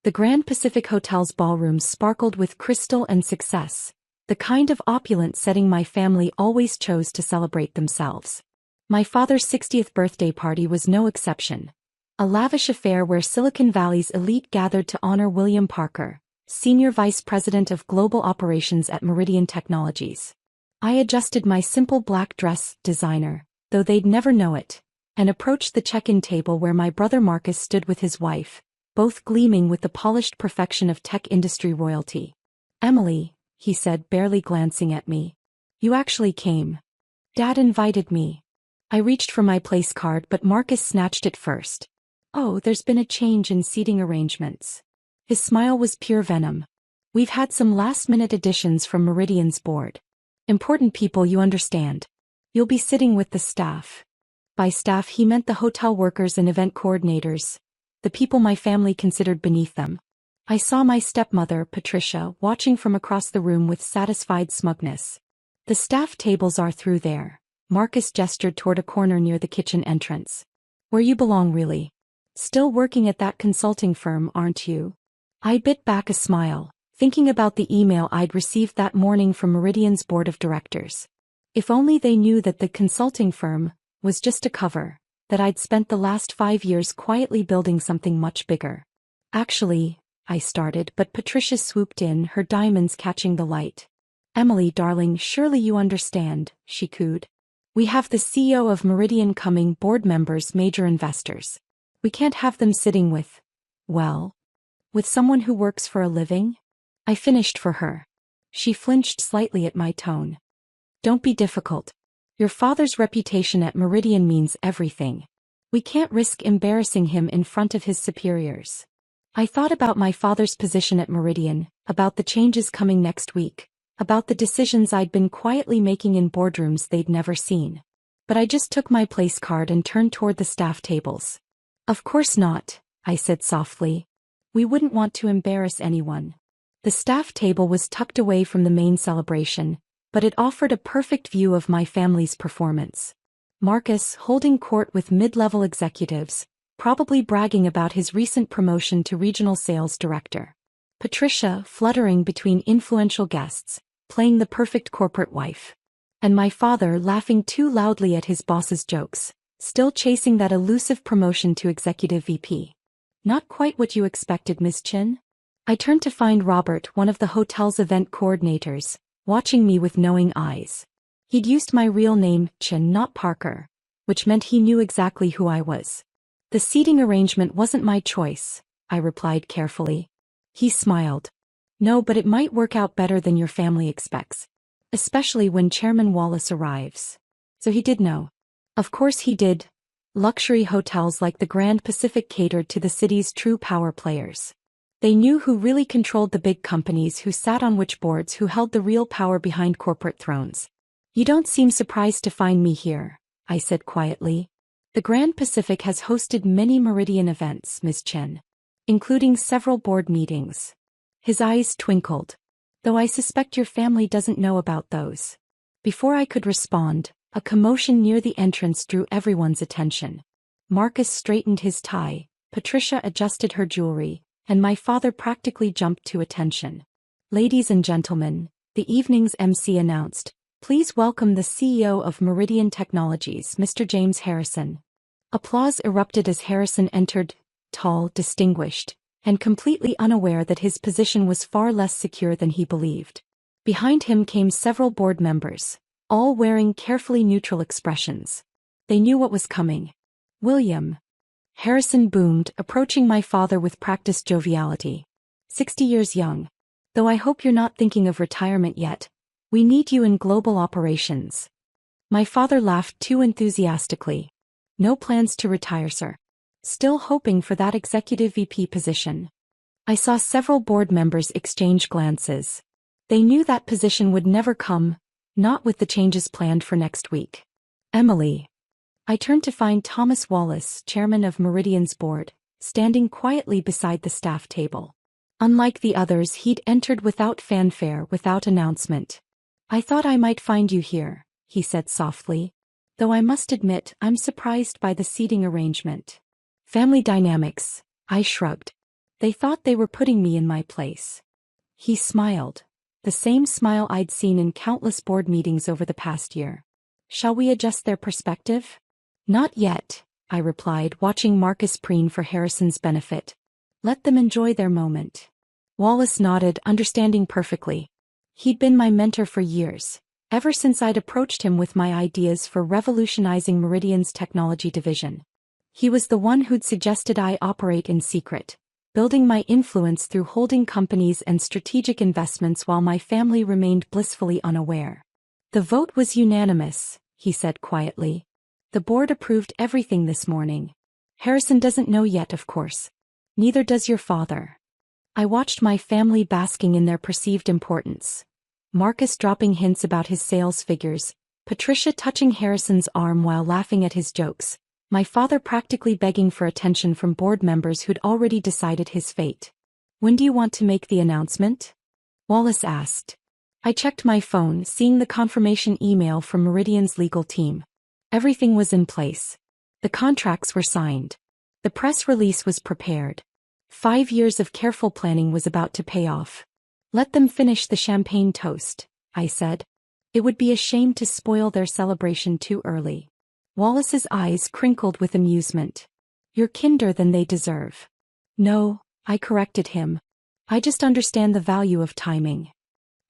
The Grand Pacific Hotel's ballrooms sparkled with crystal and success, the kind of opulent setting my family always chose to celebrate themselves. My father's 60th birthday party was no exception. A lavish affair where Silicon Valley's elite gathered to honor William Parker, Senior Vice President of Global Operations at Meridian Technologies. I adjusted my simple black dress, designer, though they'd never know it, and approached the check-in table where my brother Marcus stood with his wife, both gleaming with the polished perfection of tech industry royalty. "Emily," he said, barely glancing at me. "You actually came. Dad invited me." I reached for my place card, but Marcus snatched it first. "Oh, there's been a change in seating arrangements." His smile was pure venom. "We've had some last-minute additions from Meridian's board. Important people, you understand. You'll be sitting with the staff." By staff he meant the hotel workers and event coordinators, the people my family considered beneath them. I saw my stepmother, Patricia, watching from across the room with satisfied smugness. "The staff tables are through there." Marcus gestured toward a corner near the kitchen entrance. "Where you belong, really. Still working at that consulting firm, aren't you?" I bit back a smile, thinking about the email I'd received that morning from Meridian's board of directors. If only they knew that the consulting firm was just a cover, that I'd spent the last 5 years quietly building something much bigger. "Actually," I started, but Patricia swooped in, her diamonds catching the light. "Emily, darling, surely you understand," she cooed. "We have the CEO of Meridian coming, board members, major investors. We can't have them sitting with, well, with someone who works for a living?" I finished for her. She flinched slightly at my tone. "Don't be difficult. Your father's reputation at Meridian means everything. We can't risk embarrassing him in front of his superiors." I thought about my father's position at Meridian, about the changes coming next week, about the decisions I'd been quietly making in boardrooms they'd never seen. But I just took my place card and turned toward the staff tables. "Of course not," I said softly. "We wouldn't want to embarrass anyone." The staff table was tucked away from the main celebration, but it offered a perfect view of my family's performance. Marcus, holding court with mid-level executives, probably bragging about his recent promotion to regional sales director. Patricia, fluttering between influential guests, playing the perfect corporate wife. And my father laughing too loudly at his boss's jokes, still chasing that elusive promotion to executive VP. "Not quite what you expected, Miss Chin?" I turned to find Robert, one of the hotel's event coordinators, watching me with knowing eyes. He'd used my real name, Chin, not Parker, which meant he knew exactly who I was. "The seating arrangement wasn't my choice," I replied carefully. He smiled. "No, but it might work out better than your family expects. Especially when Chairman Wallace arrives." So he did know. Of course he did. Luxury hotels like the Grand Pacific catered to the city's true power players. They knew who really controlled the big companies, who sat on which boards, who held the real power behind corporate thrones. "You don't seem surprised to find me here," I said quietly. "The Grand Pacific has hosted many Meridian events, Ms. Chen, including several board meetings." His eyes twinkled. "Though I suspect your family doesn't know about those." Before I could respond, a commotion near the entrance drew everyone's attention. Marcus straightened his tie, Patricia adjusted her jewelry, and my father practically jumped to attention. "Ladies and gentlemen," the evening's MC announced, "please welcome the CEO of Meridian Technologies, Mr. James Harrison." Applause erupted as Harrison entered, tall, distinguished, and completely unaware that his position was far less secure than he believed. Behind him came several board members, all wearing carefully neutral expressions. They knew what was coming. "William," Harrison boomed, approaching my father with practiced joviality. 60 years young. "Though I hope you're not thinking of retirement yet. We need you in global operations." My father laughed too enthusiastically. "No plans to retire, sir. Still hoping for that executive VP position." I saw several board members exchange glances. They knew that position would never come, not with the changes planned for next week. "Emily." I turned to find Thomas Wallace, chairman of Meridian's board, standing quietly beside the staff table. Unlike the others, he'd entered without fanfare, without announcement. "I thought I might find you here," he said softly. "Though I must admit, I'm surprised by the seating arrangement." "Family dynamics," I shrugged. They thought they were putting me in my place. He smiled. The same smile I'd seen in countless board meetings over the past year. Shall we adjust their perspective? Not yet, I replied, watching Marcus preen for Harrison's benefit. Let them enjoy their moment. Wallace nodded, understanding perfectly. He'd been my mentor for years, ever since I'd approached him with my ideas for revolutionizing Meridian's technology division. He was the one who'd suggested I operate in secret, building my influence through holding companies and strategic investments while my family remained blissfully unaware. The vote was unanimous, he said quietly. The board approved everything this morning. Harrison doesn't know yet, of course. Neither does your father. I watched my family basking in their perceived importance. Marcus dropping hints about his sales figures, Patricia touching Harrison's arm while laughing at his jokes, my father practically begging for attention from board members who'd already decided his fate. When do you want to make the announcement? Wallace asked. I checked my phone, seeing the confirmation email from Meridian's legal team. Everything was in place. The contracts were signed. The press release was prepared. 5 years of careful planning was about to pay off. Let them finish the champagne toast, I said. It would be a shame to spoil their celebration too early. Wallace's eyes crinkled with amusement. You're kinder than they deserve. No, I corrected him. I just understand the value of timing.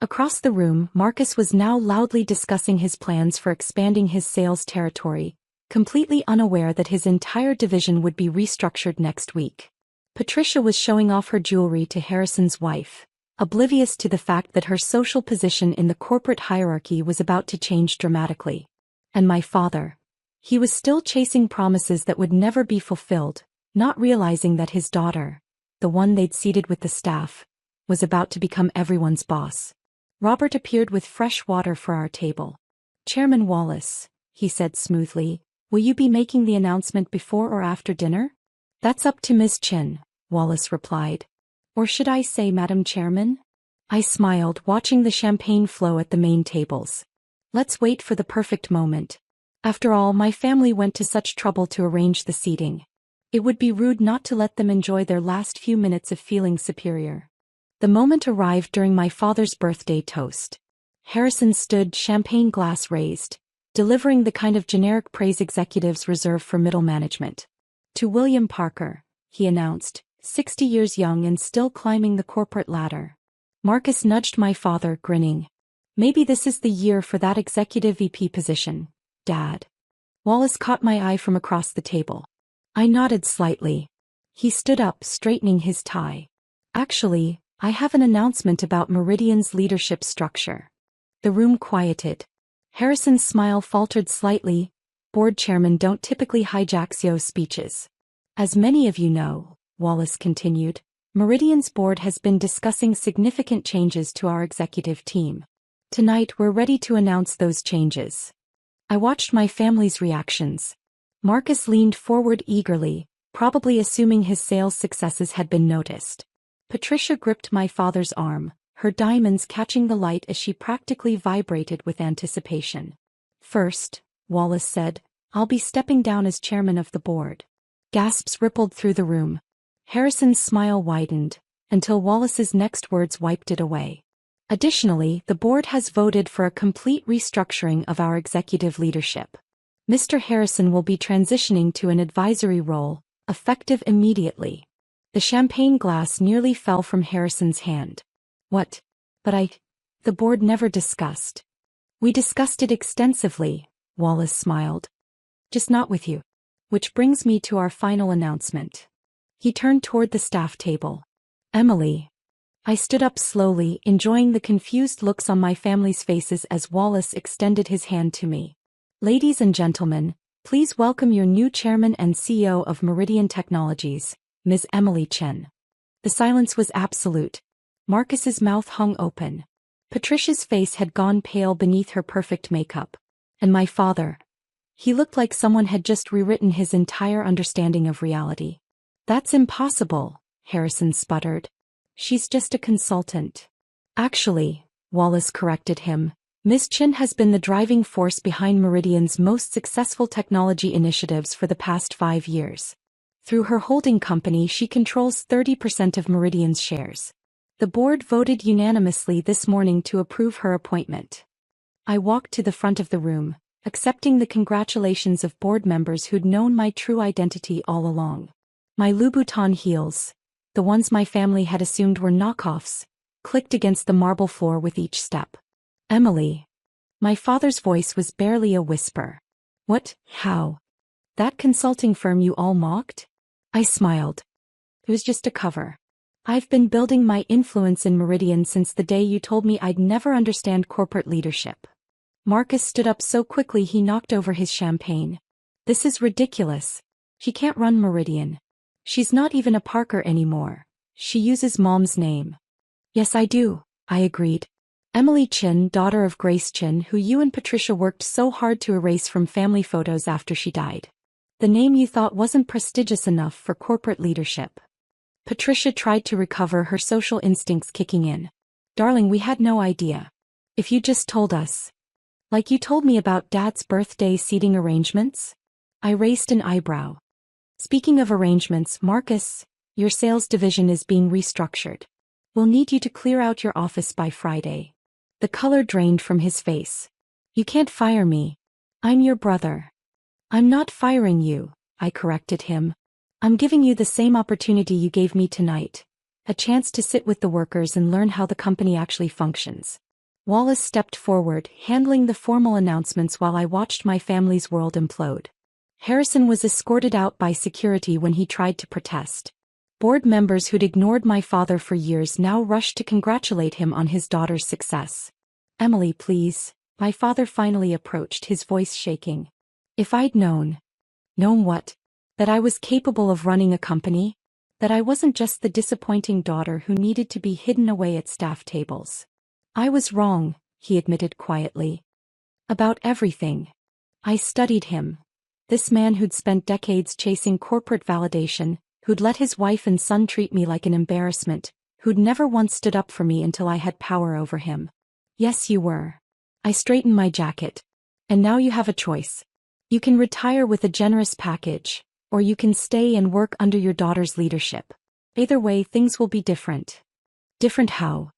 Across the room, Marcus was now loudly discussing his plans for expanding his sales territory, completely unaware that his entire division would be restructured next week. Patricia was showing off her jewelry to Harrison's wife, oblivious to the fact that her social position in the corporate hierarchy was about to change dramatically. And my father. He was still chasing promises that would never be fulfilled, not realizing that his daughter, the one they'd seated with the staff, was about to become everyone's boss. Robert appeared with fresh water for our table. Chairman Wallace, he said smoothly, will you be making the announcement before or after dinner? That's up to Ms. Chin, Wallace replied. Or should I say Madam Chairman? I smiled, watching the champagne flow at the main tables. Let's wait for the perfect moment. After all, my family went to such trouble to arrange the seating. It would be rude not to let them enjoy their last few minutes of feeling superior. The moment arrived during my father's birthday toast. Harrison stood, champagne glass raised, delivering the kind of generic praise executives reserve for middle management. To William Parker, he announced, 60 years young and still climbing the corporate ladder. Marcus nudged my father, grinning. Maybe this is the year for that executive VP position, Dad. Wallace caught my eye from across the table. I nodded slightly. He stood up, straightening his tie. Actually, I have an announcement about Meridian's leadership structure. The room quieted. Harrison's smile faltered slightly. Board chairmen don't typically hijack CEO speeches. As many of you know, Wallace continued, Meridian's board has been discussing significant changes to our executive team. Tonight we're ready to announce those changes. I watched my family's reactions. Marcus leaned forward eagerly, probably assuming his sales successes had been noticed. Patricia gripped my father's arm, her diamonds catching the light as she practically vibrated with anticipation. First, Wallace said, I'll be stepping down as chairman of the board. Gasps rippled through the room. Harrison's smile widened, until Wallace's next words wiped it away. Additionally, the board has voted for a complete restructuring of our executive leadership. Mr. Harrison will be transitioning to an advisory role, effective immediately. The champagne glass nearly fell from Harrison's hand. What? But the board never discussed. We discussed it extensively, Wallace smiled. Just not with you. Which brings me to our final announcement. He turned toward the staff table. Emily. I stood up slowly, enjoying the confused looks on my family's faces as Wallace extended his hand to me. Ladies and gentlemen, please welcome your new chairman and CEO of Meridian Technologies, Ms. Emily Chen. The silence was absolute. Marcus's mouth hung open. Patricia's face had gone pale beneath her perfect makeup. And my father. He looked like someone had just rewritten his entire understanding of reality. That's impossible, Harrison sputtered. She's just a consultant. Actually, Wallace corrected him, Ms. Chin has been the driving force behind Meridian's most successful technology initiatives for the past 5 years. Through her holding company, she controls 30% of Meridian's shares. The board voted unanimously this morning to approve her appointment. I walked to the front of the room, accepting the congratulations of board members who'd known my true identity all along. My Louboutin heels, the ones my family had assumed were knockoffs, clicked against the marble floor with each step. Emily. My father's voice was barely a whisper. What? How? That consulting firm you all mocked? I smiled. It was just a cover. I've been building my influence in Meridian since the day you told me I'd never understand corporate leadership. Marcus stood up so quickly he knocked over his champagne. This is ridiculous. She can't run Meridian. She's not even a Parker anymore. She uses Mom's name. Yes, I do, I agreed. Emily Chin, daughter of Grace Chin, who you and Patricia worked so hard to erase from family photos after she died. The name you thought wasn't prestigious enough for corporate leadership. Patricia tried to recover, her social instincts kicking in. Darling, we had no idea. If you just told us. Like you told me about Dad's birthday seating arrangements? I raised an eyebrow. Speaking of arrangements, Marcus, your sales division is being restructured. We'll need you to clear out your office by Friday. The color drained from his face. You can't fire me. I'm your brother. I'm not firing you, I corrected him. I'm giving you the same opportunity you gave me tonight. A chance to sit with the workers and learn how the company actually functions. Wallace stepped forward, handling the formal announcements while I watched my family's world implode. Harrison was escorted out by security when he tried to protest. Board members who'd ignored my father for years now rushed to congratulate him on his daughter's success. Emily, please. My father finally approached, his voice shaking. If I'd known. Known what? That I was capable of running a company? That I wasn't just the disappointing daughter who needed to be hidden away at staff tables. I was wrong, he admitted quietly. About everything. I studied him. This man who'd spent decades chasing corporate validation, who'd let his wife and son treat me like an embarrassment, who'd never once stood up for me until I had power over him. Yes, you were. I straightened my jacket. And now you have a choice. You can retire with a generous package, or you can stay and work under your daughter's leadership. Either way, things will be different. Different how?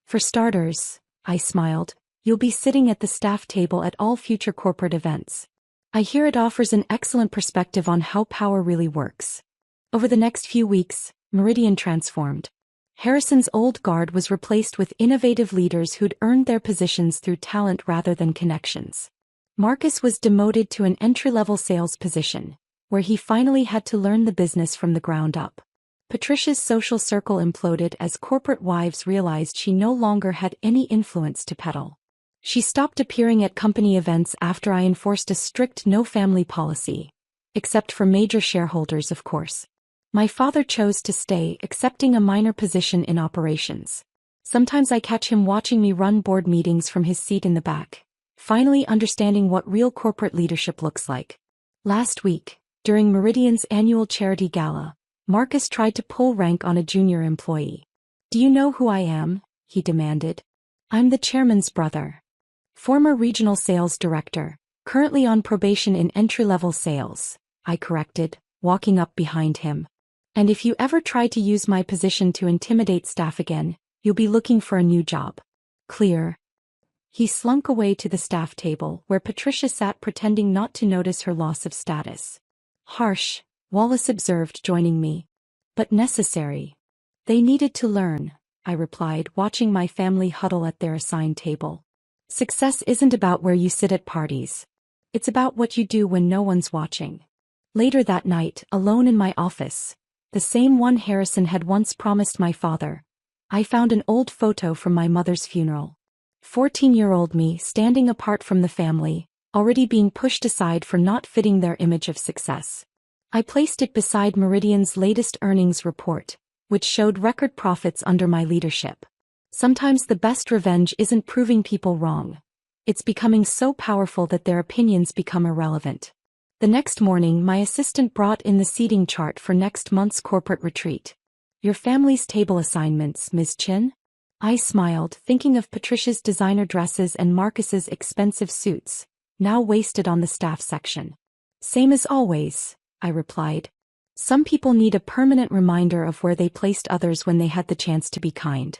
For starters, I smiled, you'll be sitting at the staff table at all future corporate events. I hear it offers an excellent perspective on how power really works. Over the next few weeks, Meridian transformed. Harrison's old guard was replaced with innovative leaders who'd earned their positions through talent rather than connections. Marcus was demoted to an entry-level sales position, where he finally had to learn the business from the ground up. Patricia's social circle imploded as corporate wives realized she no longer had any influence to peddle. She stopped appearing at company events after I enforced a strict no-family policy. Except for major shareholders, of course. My father chose to stay, accepting a minor position in operations. Sometimes I catch him watching me run board meetings from his seat in the back, finally understanding what real corporate leadership looks like. Last week, during Meridian's annual charity gala, Marcus tried to pull rank on a junior employee. Do you know who I am? He demanded. I'm the chairman's brother. Former regional sales director, currently on probation in entry-level sales, I corrected, walking up behind him. And if you ever try to use my position to intimidate staff again, you'll be looking for a new job. Clear? He slunk away to the staff table where Patricia sat pretending not to notice her loss of status. Harsh, Wallace observed, joining me. But necessary. They needed to learn, I replied, watching my family huddle at their assigned table. Success isn't about where you sit at parties. It's about what you do when no one's watching. Later that night, alone in my office, the same one Harrison had once promised my father, I found an old photo from my mother's funeral. 14-year-old me standing apart from the family, already being pushed aside for not fitting their image of success. I placed it beside Meridian's latest earnings report, which showed record profits under my leadership. Sometimes the best revenge isn't proving people wrong. It's becoming so powerful that their opinions become irrelevant. The next morning, my assistant brought in the seating chart for next month's corporate retreat. Your family's table assignments, Ms. Chin? I smiled, thinking of Patricia's designer dresses and Marcus's expensive suits, now wasted on the staff section. Same as always, I replied. Some people need a permanent reminder of where they placed others when they had the chance to be kind.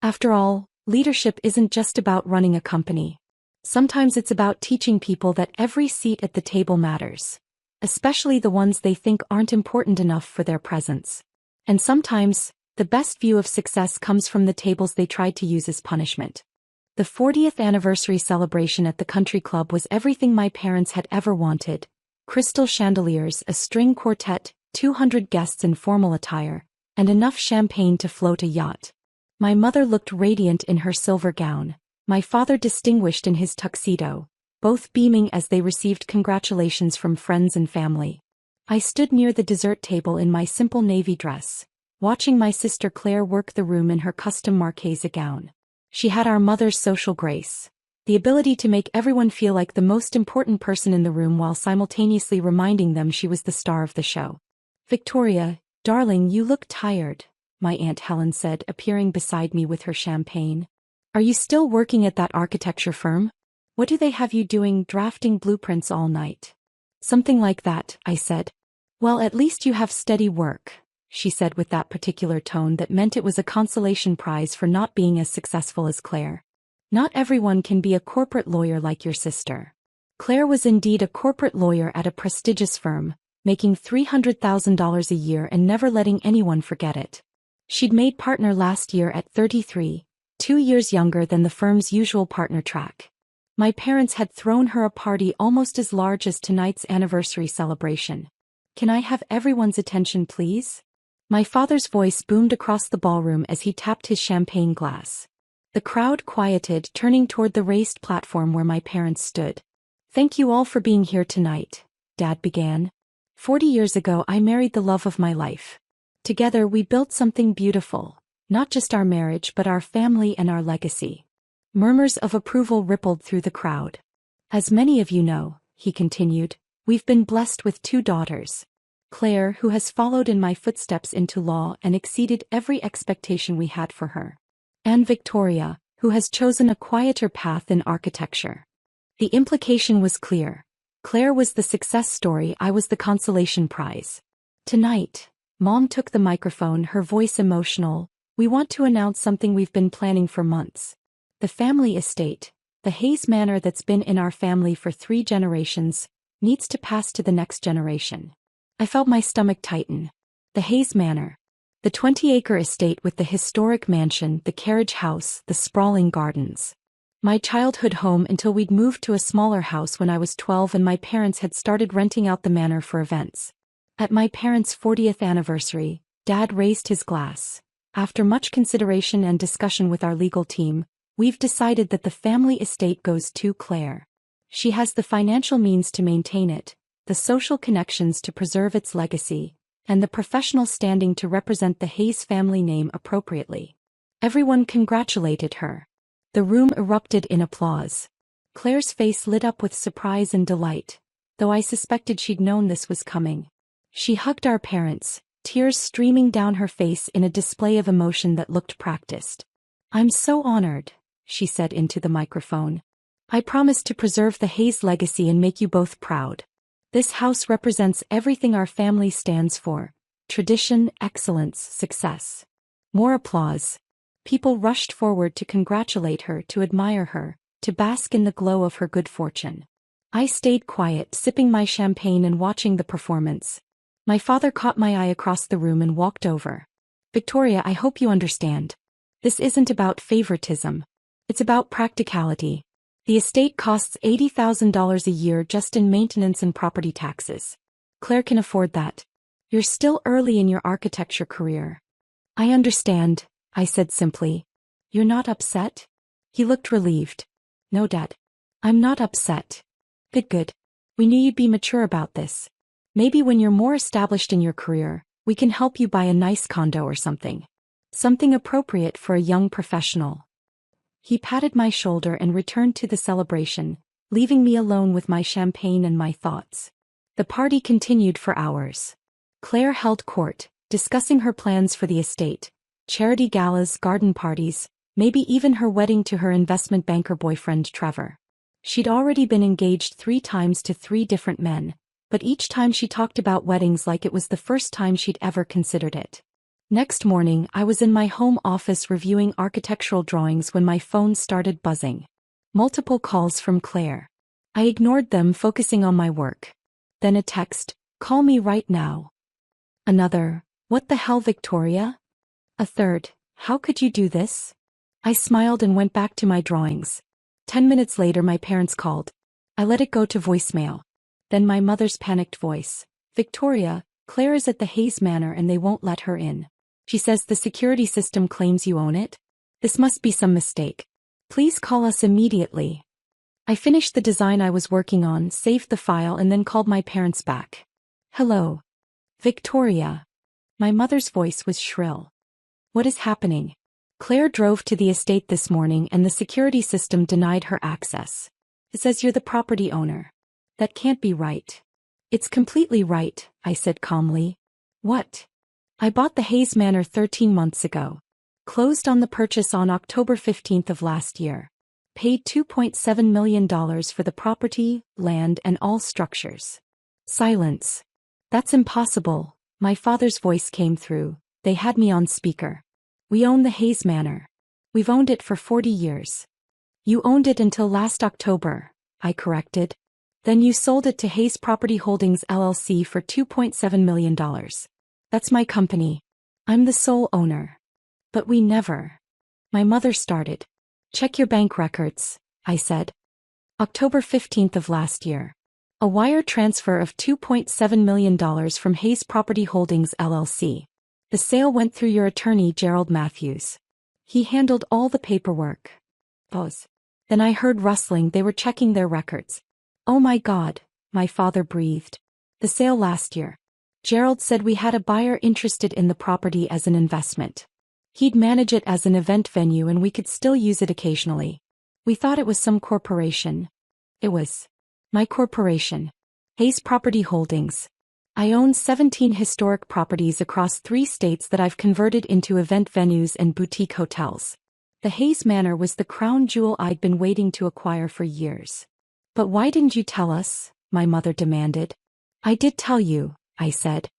After all, leadership isn't just about running a company. Sometimes it's about teaching people that every seat at the table matters, especially the ones they think aren't important enough for their presence. And sometimes, the best view of success comes from the tables they tried to use as punishment. The 40th anniversary celebration at the country club was everything my parents had ever wanted. Crystal chandeliers, a string quartet, 200 guests in formal attire, and enough champagne to float a yacht. My mother looked radiant in her silver gown, my father distinguished in his tuxedo, both beaming as they received congratulations from friends and family. I stood near the dessert table in my simple navy dress, watching my sister Claire work the room in her custom Marchesa gown. She had our mother's social grace, the ability to make everyone feel like the most important person in the room while simultaneously reminding them she was the star of the show. "Victoria, darling, you look tired," my Aunt Helen said, appearing beside me with her champagne. "Are you still working at that architecture firm? What do they have you doing, drafting blueprints all night?" "Something like that," I said. "Well, at least you have steady work," she said with that particular tone that meant it was a consolation prize for not being as successful as Claire. "Not everyone can be a corporate lawyer like your sister." Claire was indeed a corporate lawyer at a prestigious firm, making $300,000 a year and never letting anyone forget it. She'd made partner last year at 33, 2 years younger than the firm's usual partner track. My parents had thrown her a party almost as large as tonight's anniversary celebration. "Can I have everyone's attention, please?" My father's voice boomed across the ballroom as he tapped his champagne glass. The crowd quieted, turning toward the raised platform where my parents stood. "Thank you all for being here tonight," Dad began. 40 years ago I married the love of my life. Together we built something beautiful, not just our marriage but our family and our legacy." Murmurs of approval rippled through the crowd. "As many of you know," he continued, "we've been blessed with 2 daughters. Claire, who has followed in my footsteps into law and exceeded every expectation we had for her. And Victoria, who has chosen a quieter path in architecture." The implication was clear. Claire was the success story, I was the consolation prize. "Tonight," Mom took the microphone, her voice emotional, "we want to announce something we've been planning for months. The family estate, the Hayes Manor that's been in our family for 3 generations, needs to pass to the next generation." I felt my stomach tighten. The Hayes Manor. The 20-acre estate with the historic mansion, the carriage house, the sprawling gardens. My childhood home until we'd moved to a smaller house when I was 12 and my parents had started renting out the manor for events. At my parents' 40th anniversary, Dad raised his glass. "After much consideration and discussion with our legal team, we've decided that the family estate goes to Claire. She has the financial means to maintain it, the social connections to preserve its legacy, and the professional standing to represent the Hayes family name appropriately." Everyone congratulated her. The room erupted in applause. Claire's face lit up with surprise and delight, though I suspected she'd known this was coming. She hugged our parents, tears streaming down her face in a display of emotion that looked practiced. "I'm so honored," she said into the microphone. "I promise to preserve the Hayes legacy and make you both proud. This house represents everything our family stands for: tradition, excellence, success." More applause. People rushed forward to congratulate her, to admire her, to bask in the glow of her good fortune. I stayed quiet, sipping my champagne and watching the performance. My father caught my eye across the room and walked over. "Victoria, I hope you understand. This isn't about favoritism. It's about practicality. The estate costs $80,000 a year just in maintenance and property taxes. Claire can afford that. You're still early in your architecture career." "I understand," I said simply. "You're not upset?" He looked relieved. "No, Dad. I'm not upset." Good. We knew you'd be mature about this. Maybe when you're more established in your career, we can help you buy a nice condo or something. Something appropriate for a young professional." He patted my shoulder and returned to the celebration, leaving me alone with my champagne and my thoughts. The party continued for hours. Claire held court, discussing her plans for the estate, charity galas, garden parties, maybe even her wedding to her investment banker boyfriend Trevor. She'd already been engaged 3 times to 3 different men, but each time she talked about weddings like it was the first time she'd ever considered it. Next morning, I was in my home office reviewing architectural drawings when my phone started buzzing. Multiple calls from Claire. I ignored them, focusing on my work. Then a text, "Call me right now." Another, "What the hell, Victoria?" A third, "How could you do this?" I smiled and went back to my drawings. 10 minutes later, my parents called. I let it go to voicemail. Then my mother's panicked voice. "Victoria, Claire is at the Hayes Manor and they won't let her in. She says the security system claims you own it. This must be some mistake. Please call us immediately." I finished the design I was working on, saved the file, and then called my parents back. "Hello. Victoria." My mother's voice was shrill. "What is happening?" "Claire drove to the estate this morning and the security system denied her access. It says you're the property owner." "That can't be right." "It's completely right," I said calmly. "What?" "I bought the Hayes Manor 13 months ago. Closed on the purchase on October 15th of last year. Paid $2.7 million for the property, land, and all structures." Silence. "That's impossible." My father's voice came through. They had me on speaker. "We own the Hayes Manor. We've owned it for 40 years. "You owned it until last October," I corrected. "Then you sold it to Hayes Property Holdings LLC for $2.7 million. That's my company. I'm the sole owner." "But we never." My mother started. "Check your bank records," I said. October 15th of last year. A wire transfer of $2.7 million from Hayes Property Holdings LLC. The sale went through your attorney, Gerald Matthews. He handled all the paperwork. Pause. Then I heard rustling. They were checking their records. "Oh my God," my father breathed. "The sale last year. Gerald said we had a buyer interested in the property as an investment. He'd manage it as an event venue and we could still use it occasionally. We thought it was some corporation." "It was my corporation. Hayes Property Holdings. I own 17 historic properties across 3 states that I've converted into event venues and boutique hotels. The Hayes Manor was the crown jewel I'd been waiting to acquire for years." "But why didn't you tell us?" my mother demanded. "I did tell you," I said.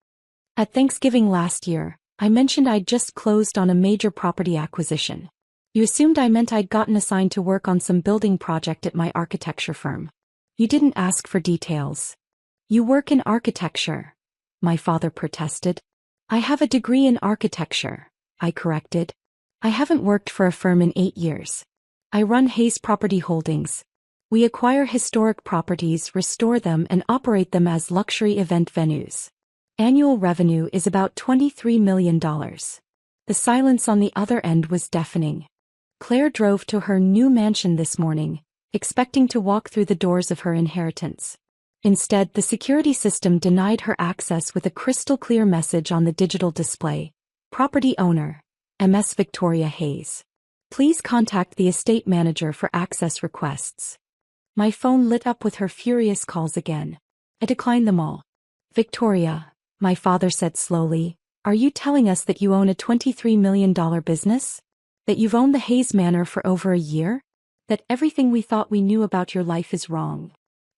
"At Thanksgiving last year, I mentioned I'd just closed on a major property acquisition. You assumed I meant I'd gotten assigned to work on some building project at my architecture firm. You didn't ask for details." "You work in architecture," my father protested. "I have a degree in architecture," I corrected. "I haven't worked for a firm in 8 years. I run Hayes Property Holdings. We acquire historic properties, restore them, and operate them as luxury event venues. Annual revenue is about $23 million. The silence on the other end was deafening. Claire drove to her new mansion this morning, expecting to walk through the doors of her inheritance. Instead, the security system denied her access with a crystal-clear message on the digital display. "Property owner, MS Victoria Hayes. Please contact the estate manager for access requests." My phone lit up with her furious calls again. I declined them all. "Victoria," my father said slowly, "are you telling us that you own a $23 million business? That you've owned the Hayes Manor for over a year? That everything we thought we knew about your life is wrong?"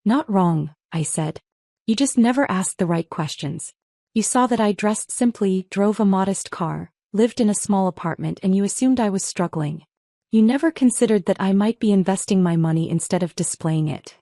"Not wrong," I said. "You just never asked the right questions. You saw that I dressed simply, drove a modest car, lived in a small apartment, and you assumed I was struggling. You never considered that I might be investing my money instead of displaying it."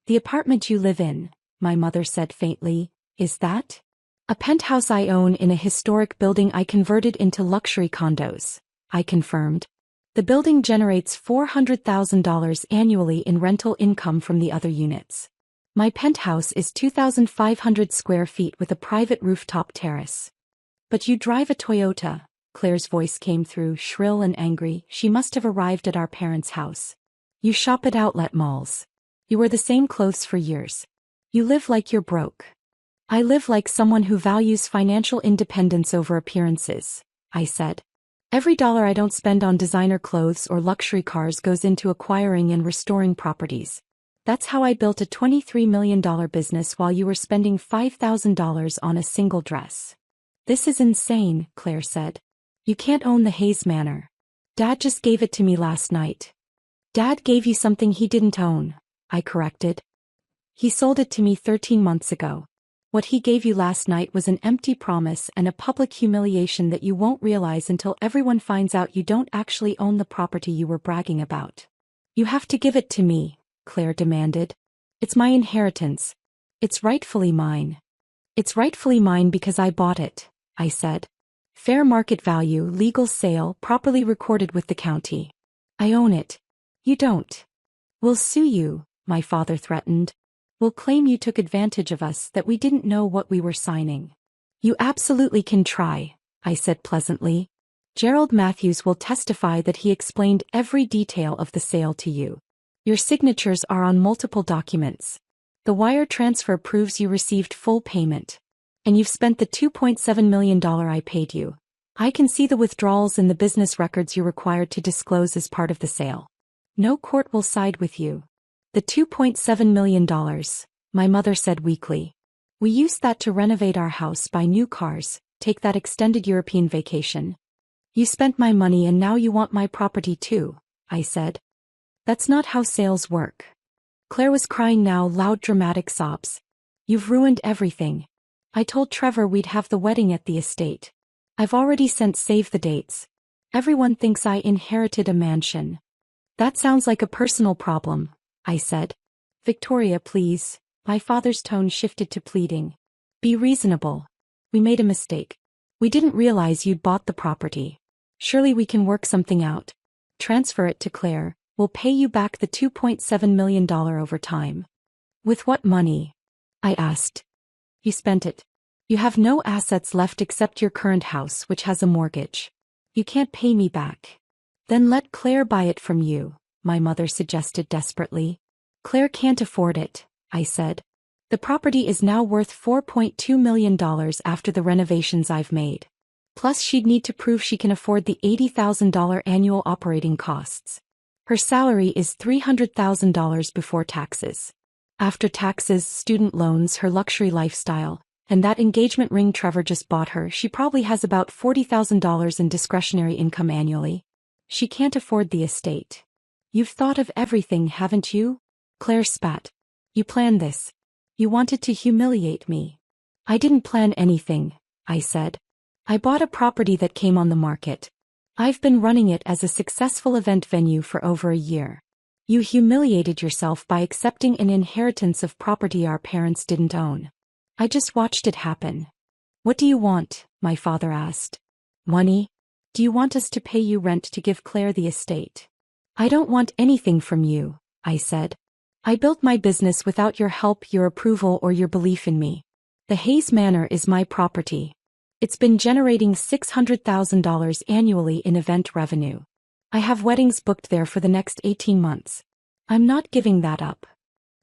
"The apartment you live in," my mother said faintly, "is that?" "A penthouse I own in a historic building I converted into luxury condos," I confirmed. "The building generates $400,000 annually in rental income from the other units. My penthouse is 2,500 square feet with a private rooftop terrace." "But you drive a Toyota," Claire's voice came through, shrill and angry. She must have arrived at our parents' house. "You shop at outlet malls. You wear the same clothes for years. You live like you're broke." "I live like someone who values financial independence over appearances," I said. "Every dollar I don't spend on designer clothes or luxury cars goes into acquiring and restoring properties. That's how I built a $23 million business while you were spending $5,000 on a single dress." "This is insane," Claire said. "You can't own the Hayes Manor. Dad just gave it to me last night." "Dad gave you something he didn't own," I corrected. "He sold it to me 13 months ago. What he gave you last night was an empty promise and a public humiliation that you won't realize until everyone finds out you don't actually own the property you were bragging about. You have to give it to me, Claire demanded. It's my inheritance. It's rightfully mine. It's rightfully mine because I bought it, I said. Fair market value, legal sale, properly recorded with the county. I own it. You don't. We'll sue you, my father threatened. We'll claim you took advantage of us, that we didn't know what we were signing. You absolutely can try, I said pleasantly. Gerald Matthews will testify that he explained every detail of the sale to you. Your signatures are on multiple documents. The wire transfer proves you received full payment. And you've spent the $2.7 million I paid you. I can see the withdrawals in the business records you're required to disclose as part of the sale. No court will side with you. The $2.7 million, my mother said weakly. We used that to renovate our house, buy new cars, take that extended European vacation. You spent my money and now you want my property too, I said. That's not how sales work. Claire was crying now, loud dramatic sobs. You've ruined everything. I told Trevor we'd have the wedding at the estate. I've already sent save the dates. Everyone thinks I inherited a mansion. That sounds like a personal problem, I said. Victoria, please. My father's tone shifted to pleading. Be reasonable. We made a mistake. We didn't realize you'd bought the property. Surely we can work something out. Transfer it to Claire. We'll pay you back the $2.7 million over time. With what money? I asked. You spent it. You have no assets left except your current house, which has a mortgage. You can't pay me back. Then let Claire buy it from you, my mother suggested desperately. Claire can't afford it, I said. The property is now worth $4.2 million after the renovations I've made. Plus she'd need to prove she can afford the $80,000 annual operating costs. Her salary is $300,000 before taxes. After taxes, student loans, her luxury lifestyle, and that engagement ring Trevor just bought her, she probably has about $40,000 in discretionary income annually. She can't afford the estate. You've thought of everything, haven't you? Claire spat. You planned this. You wanted to humiliate me. I didn't plan anything, I said. I bought a property that came on the market. I've been running it as a successful event venue for over a year. You humiliated yourself by accepting an inheritance of property our parents didn't own. I just watched it happen. What do you want? My father asked. Money? Do you want us to pay you rent to give Claire the estate? I don't want anything from you, I said. I built my business without your help, your approval, or your belief in me. The Hayes Manor is my property. It's been generating $600,000 annually in event revenue. I have weddings booked there for the next 18 months. I'm not giving that up.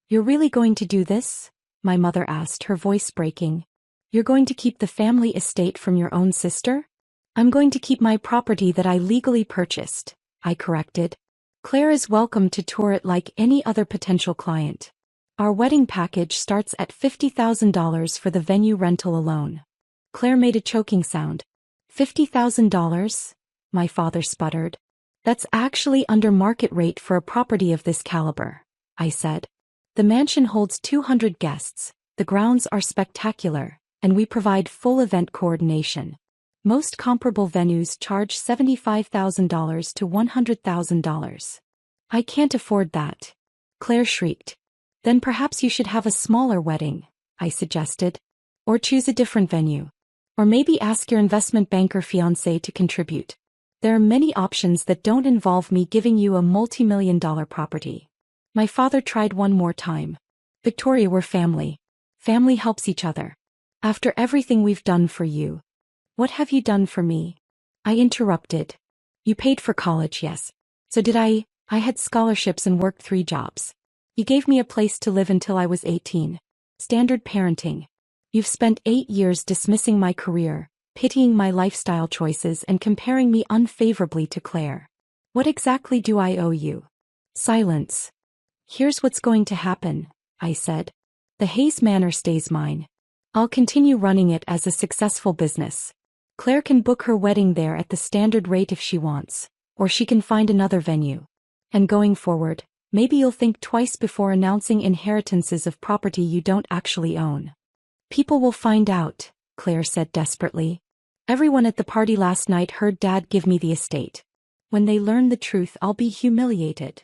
You're really going to do this? My mother asked, her voice breaking. You're going to keep the family estate from your own sister? I'm going to keep my property that I legally purchased, I corrected. Claire is welcome to tour it like any other potential client. Our wedding package starts at $50,000 for the venue rental alone. Claire made a choking sound. $50,000? My father sputtered. That's actually under market rate for a property of this caliber, I said. The mansion holds 200 guests, the grounds are spectacular, and we provide full event coordination. Most comparable venues charge $75,000 to $100,000. I can't afford that. Claire shrieked. Then perhaps you should have a smaller wedding, I suggested. Or choose a different venue. Or maybe ask your investment banker fiancé to contribute. There are many options that don't involve me giving you a multi-million-dollar property. My father tried one more time. Victoria, we're family. Family helps each other. After everything we've done for you. What have you done for me? I interrupted. You paid for college, yes. So did I. I had scholarships and worked 3 jobs. You gave me a place to live until I was 18. Standard parenting. You've spent 8 years dismissing my career, pitying my lifestyle choices, and comparing me unfavorably to Claire. What exactly do I owe you? Silence. Here's what's going to happen, I said. The Hayes Manor stays mine. I'll continue running it as a successful business. Claire can book her wedding there at the standard rate if she wants, or she can find another venue. And going forward, maybe you'll think twice before announcing inheritances of property you don't actually own. People will find out, Claire said desperately. Everyone at the party last night heard Dad give me the estate. When they learn the truth, I'll be humiliated.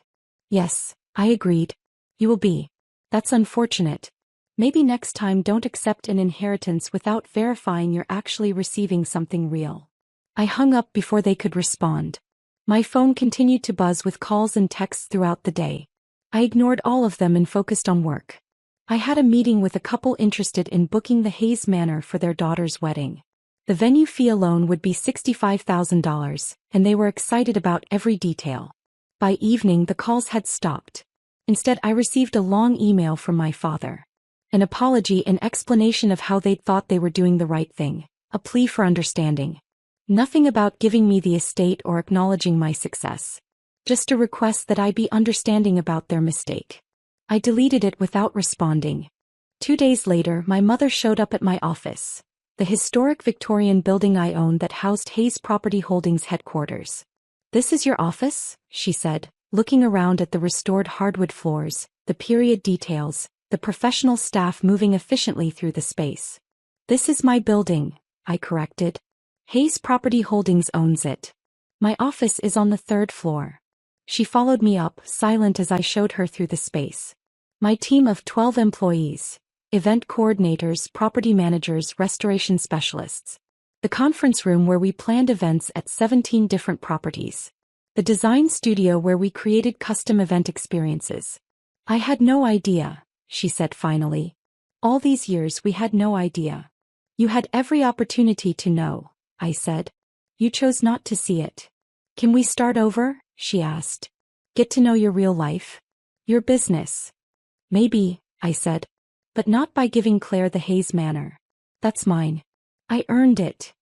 Yes, I agreed. You will be. That's unfortunate. Maybe next time don't accept an inheritance without verifying you're actually receiving something real. I hung up before they could respond. My phone continued to buzz with calls and texts throughout the day. I ignored all of them and focused on work. I had a meeting with a couple interested in booking the Hayes Manor for their daughter's wedding. The venue fee alone would be $65,000, and they were excited about every detail. By evening, the calls had stopped. Instead, I received a long email from my father. An apology and explanation of how they'd thought they were doing the right thing, a plea for understanding. Nothing about giving me the estate or acknowledging my success. Just a request that I be understanding about their mistake. I deleted it without responding. 2 days later, my mother showed up at my office, the historic Victorian building I owned that housed Hayes Property Holdings headquarters. "This is your office?" she said, looking around at the restored hardwood floors, the period details, the professional staff moving efficiently through the space. "This is my building," I corrected. "Hayes Property Holdings owns it. My office is on the 3rd floor." She followed me up, silent as I showed her through the space. My team of 12 employees, event coordinators, property managers, restoration specialists. The conference room where we planned events at 17 different properties. The design studio where we created custom event experiences. "I had no idea," she said finally. "All these years we had no idea." "You had every opportunity to know," I said. "You chose not to see it." "Can we start over?" she asked. "Get to know your real life? Your business?" "Maybe," I said. "But not by giving Claire the Hayes Manor. That's mine. I earned it."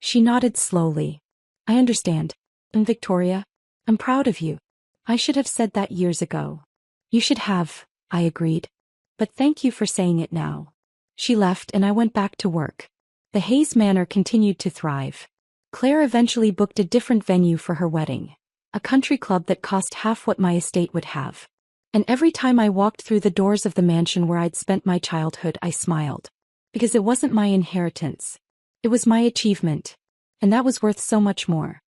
She nodded slowly. "I understand. And Victoria, I'm proud of you. I should have said that years ago." "You should have," I agreed. "But thank you for saying it now." She left and I went back to work. The Hayes Manor continued to thrive. Claire eventually booked a different venue for her wedding, a country club that cost half what my estate would have. And every time I walked through the doors of the mansion where I'd spent my childhood, I smiled. Because it wasn't my inheritance. It was my achievement. And that was worth so much more.